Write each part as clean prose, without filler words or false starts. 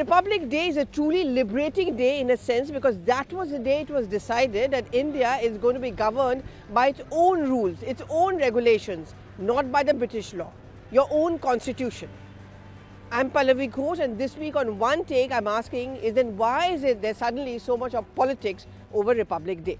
Republic Day is a truly liberating day in a sense, because that was the day it was decided that India is going to be governed by its own rules, its own regulations, not by the British law, your own constitution. I'm Pallavi Ghosh, and this week on One Take I'm asking is then why is it there's suddenly so much of politics over Republic Day?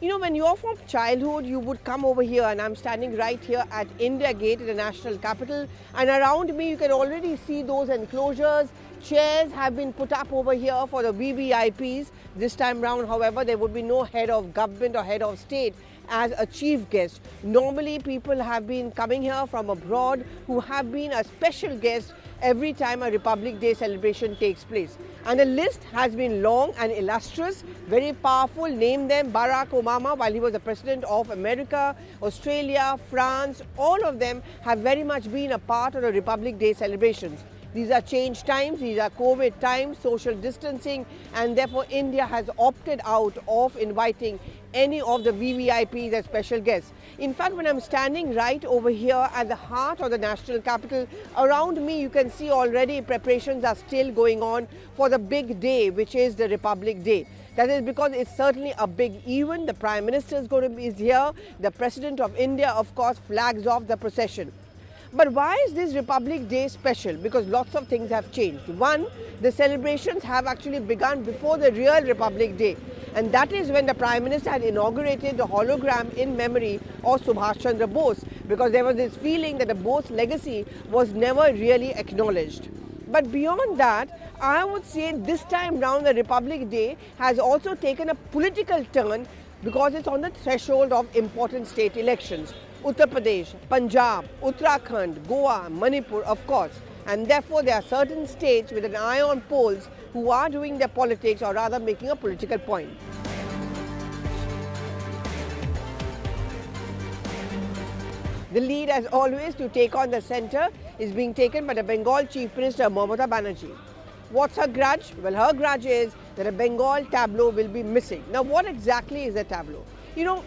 You know, when you're from childhood, you would come over here, and I'm standing right here at India Gate in the national capital, and around me you can already see those enclosures. Chairs have been put up over here for the VVIPs. This time round, however, there would be no head of government or head of state as a chief guest. Normally, people have been coming here from abroad who have been a special guest every time a Republic Day celebration takes place. And the list has been long and illustrious, very powerful. Name them: Barack Obama while he was the President of America, Australia, France, all of them have very much been a part of the Republic Day celebrations. These are change times, these are COVID times, social distancing, and therefore India has opted out of inviting any of the VVIPs as special guests. In fact, when I'm standing right over here at the heart of the national capital, around me you can see already preparations are still going on for the big day, which is the Republic Day. That is because it's certainly a big event. The Prime Minister is here. The President of India, of course, flags off the procession. But why is this Republic Day special? Because lots of things have changed. One, the celebrations have actually begun before the real Republic Day. And that is when the Prime Minister had inaugurated the hologram in memory of Subhash Chandra Bose, because there was this feeling that the Bose legacy was never really acknowledged. But beyond that, I would say this time round the Republic Day has also taken a political turn because it's on the threshold of important state elections. Uttar Pradesh, Punjab, Uttarakhand, Goa, Manipur, of course. And therefore, there are certain states with an eye on polls who are doing their politics, or rather making a political point. The lead, as always, to take on the centre is being taken by the Bengal Chief Minister, Mamata Banerjee. What's her grudge? Well, her grudge is that a Bengal tableau will be missing. Now, what exactly is a tableau? You know,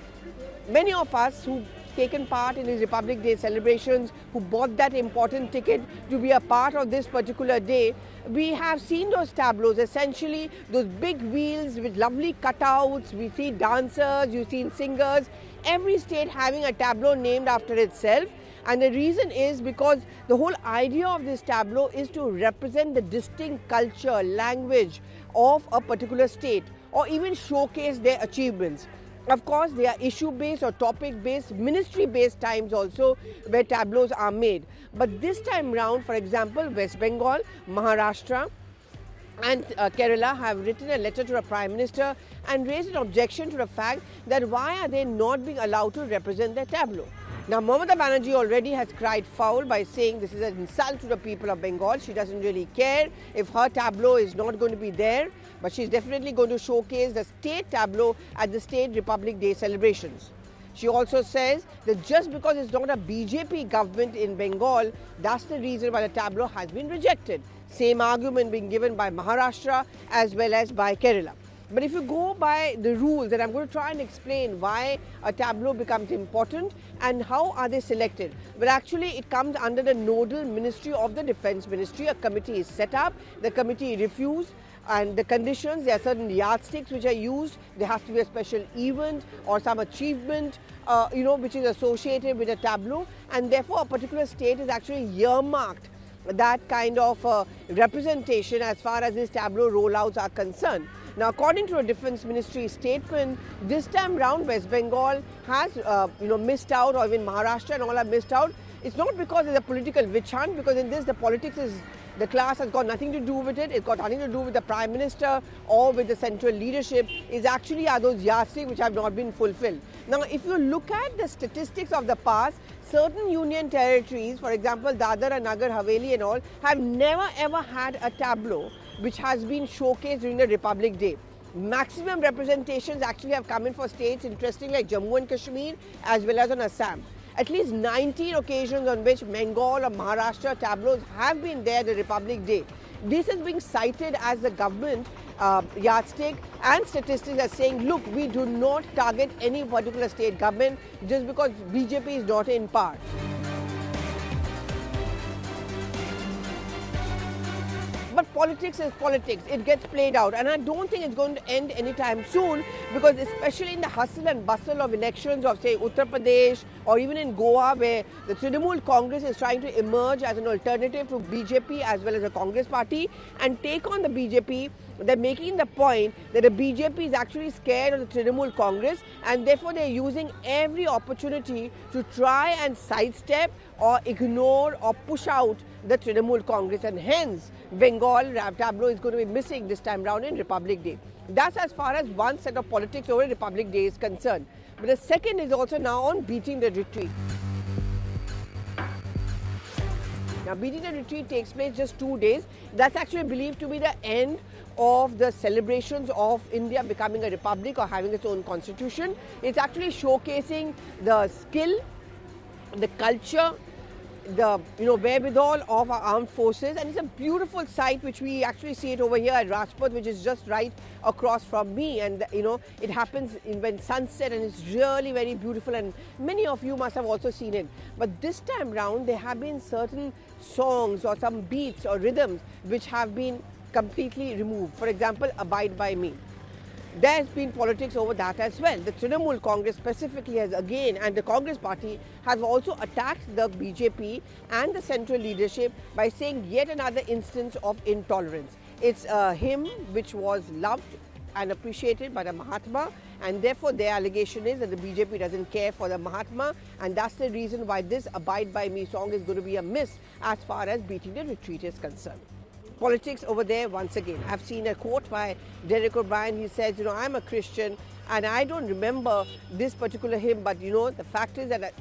many of us who taken part in these Republic Day celebrations, who bought that important ticket to be a part of this particular day, we have seen those tableaus, essentially those big wheels with lovely cutouts. We see dancers, you've seen singers, every state having a tableau named after itself. And the reason is because the whole idea of this tableau is to represent the distinct culture, language of a particular state, or even showcase their achievements. Of course, they are issue-based or topic-based, ministry-based times also where tableaus are made. But this time round, for example, West Bengal, Maharashtra and Kerala have written a letter to the Prime Minister and raised an objection to the fact that why are they not being allowed to represent their tableau. Now, Mamata Banerjee already has cried foul by saying this is an insult to the people of Bengal. She doesn't really care if her tableau is not going to be there, but she's definitely going to showcase the state tableau at the State Republic Day celebrations. She also says that just because it's not a BJP government in Bengal, that's the reason why the tableau has been rejected. Same argument being given by Maharashtra as well as by Kerala. But if you go by the rules, and I'm going to try and explain why a tableau becomes important and how are they selected. But actually it comes under the nodal ministry of the Defence Ministry. A committee is set up, the committee refused, and the conditions, there are certain yardsticks which are used. There has to be a special event or some achievement which is associated with a tableau, and therefore a particular state is actually earmarked that kind of representation as far as these tableau rollouts are concerned. Now, according to a Defence Ministry statement, this time round West Bengal has missed out, or even Maharashtra and all have missed out. It's not because there's a political witch hunt, because in this the politics is, the class has got nothing to do with it. It's got nothing to do with the Prime Minister or with the central leadership. It's actually are those yardsticks which have not been fulfilled. Now, if you look at the statistics of the past, certain union territories, for example, Dadar and Nagar Haveli and all, have never ever had a tableau which has been showcased during the Republic Day. Maximum representations actually have come in for states, interesting, like Jammu and Kashmir as well as on Assam. At least 19 occasions on which Bengal or Maharashtra tableaus have been there the Republic Day. This is being cited as the government yardstick, and statistics are saying, look, we do not target any particular state government just because BJP is not in power. But politics is politics. It gets played out. And I don't think it's going to end anytime soon, because especially in the hustle and bustle of elections of, say, Uttar Pradesh or even in Goa, where the Trinamool Congress is trying to emerge as an alternative to BJP as well as a Congress party and take on the BJP, they're making the point that the BJP is actually scared of the Trinamool Congress, and therefore they're using every opportunity to try and sidestep or ignore or push out the Trinamool Congress, and hence Bengal Tableau is going to be missing this time round in Republic Day. That's as far as one set of politics over Republic Day is concerned. But the second is also now on beating the retreat. Now, beating the retreat takes place just 2 days. That's actually believed to be the end of the celebrations of India becoming a republic or having its own constitution. It's actually showcasing the skill, the culture, the wherewithal of our armed forces, and it's a beautiful sight which we actually see it over here at Rajpath, which is just right across from me, and it happens when sunset, and it's really very beautiful, and many of you must have also seen it. But this time round there have been certain songs or some beats or rhythms which have been completely removed. For example, Abide By Me. There has been politics over that as well. The Trinamool Congress specifically has again, and the Congress party has also attacked the BJP and the central leadership by saying yet another instance of intolerance. It's a hymn which was loved and appreciated by the Mahatma, and therefore their allegation is that the BJP doesn't care for the Mahatma, and that's the reason why this Abide By Me song is going to be a miss as far as beating the retreat is concerned. Politics over there once again. I've seen a quote by Derek O'Brien. He says, I'm a Christian and I don't remember this particular hymn, but the fact is that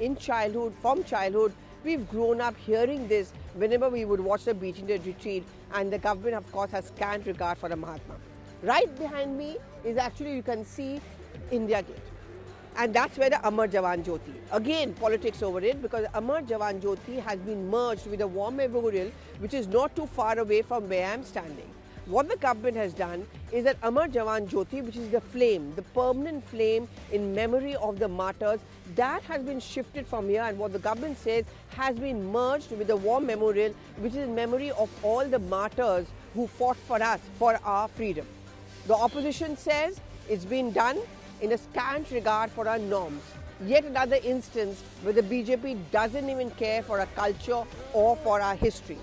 from childhood, we've grown up hearing this whenever we would watch the beating the retreat, and the government of course has scant regard for the Mahatma. Right behind me is actually, you can see India Gate. And that's where the Amar Jawan Jyoti. Again, politics over it, because Amar Jawan Jyoti has been merged with a war memorial which is not too far away from where I'm standing. What the government has done is that Amar Jawan Jyoti, which is the flame, the permanent flame in memory of the martyrs, that has been shifted from here, and what the government says has been merged with the war memorial, which is in memory of all the martyrs who fought for us, for our freedom. The opposition says it's been done in a scant regard for our norms. Yet another instance where the BJP doesn't even care for our culture or for our history.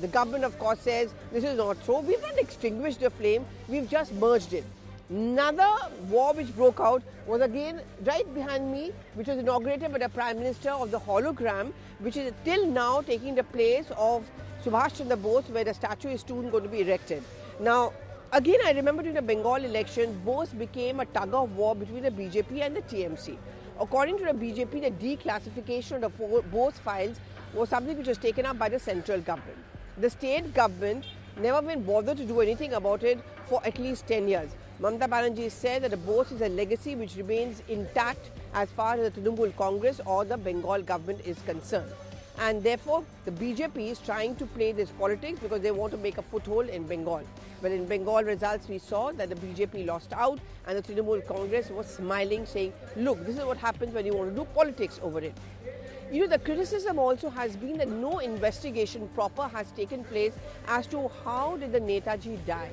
The government of course says this is not true. We've not extinguished the flame, we've just merged it. Another war which broke out was again right behind me, which was inaugurated by the Prime Minister, of the hologram, which is till now taking the place of Subhash Chandra Bose, where the statue is soon going to be erected. Now, again, I remember during the Bengal election, Bose became a tug of war between the BJP and the TMC. According to the BJP, the declassification of the Bose files was something which was taken up by the central government. The state government never been bothered to do anything about it for at least 10 years. Mamata Banerjee said that the Bose is a legacy which remains intact as far as the Trinamool Congress or the Bengal government is concerned. And therefore, the BJP is trying to play this politics because they want to make a foothold in Bengal. But in Bengal results, we saw that the BJP lost out and the Trinamool Congress was smiling, saying, look, this is what happens when you want to do politics over it. The criticism also has been that no investigation proper has taken place as to how did the Netaji die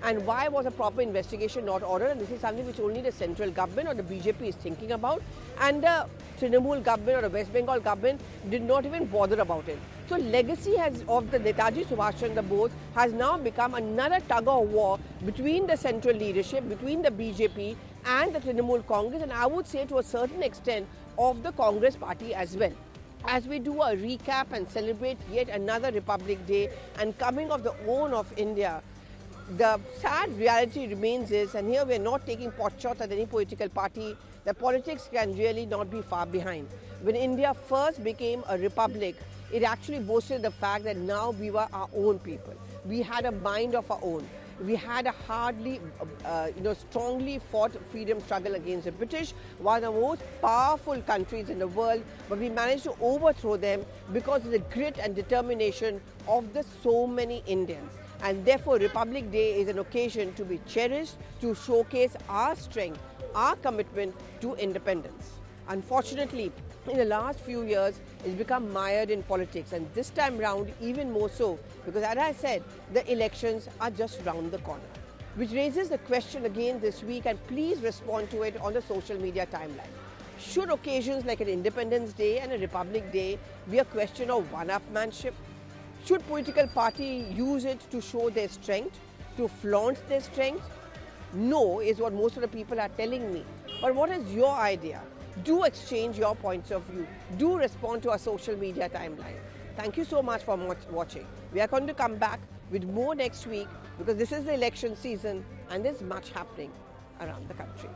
and why was a proper investigation not ordered, and this is something which only the central government or the BJP is thinking about, and the Trinamool government or the West Bengal government did not even bother about it. So legacy of the Netaji Subhash Chandra Bose has now become another tug of war between the central leadership, between the BJP and the Trinamool Congress, and I would say to a certain extent of the Congress party as well. As we do a recap and celebrate yet another Republic Day and coming of the own of India, the sad reality remains is, and here we are not taking pot shots at any political party, the politics can really not be far behind. When India first became a republic, it actually boasted the fact that now we were our own people. We had a mind of our own. We had a strongly fought freedom struggle against the British, one of the most powerful countries in the world, but we managed to overthrow them because of the grit and determination of so many Indians. And therefore, Republic Day is an occasion to be cherished, to showcase our strength, our commitment to independence. Unfortunately, in the last few years, it's become mired in politics, and this time round even more so, because as I said, the elections are just round the corner. Which raises the question again this week, and please respond to it on the social media timeline. Should occasions like an Independence Day and a Republic Day be a question of one-upmanship? Should political party use it to show their strength, to flaunt their strength? No is what most of the people are telling me. But what is your idea? Do exchange your points of view. Do respond to our social media timeline. Thank you so much for watching. We are going to come back with more next week because this is the election season and there's much happening around the country.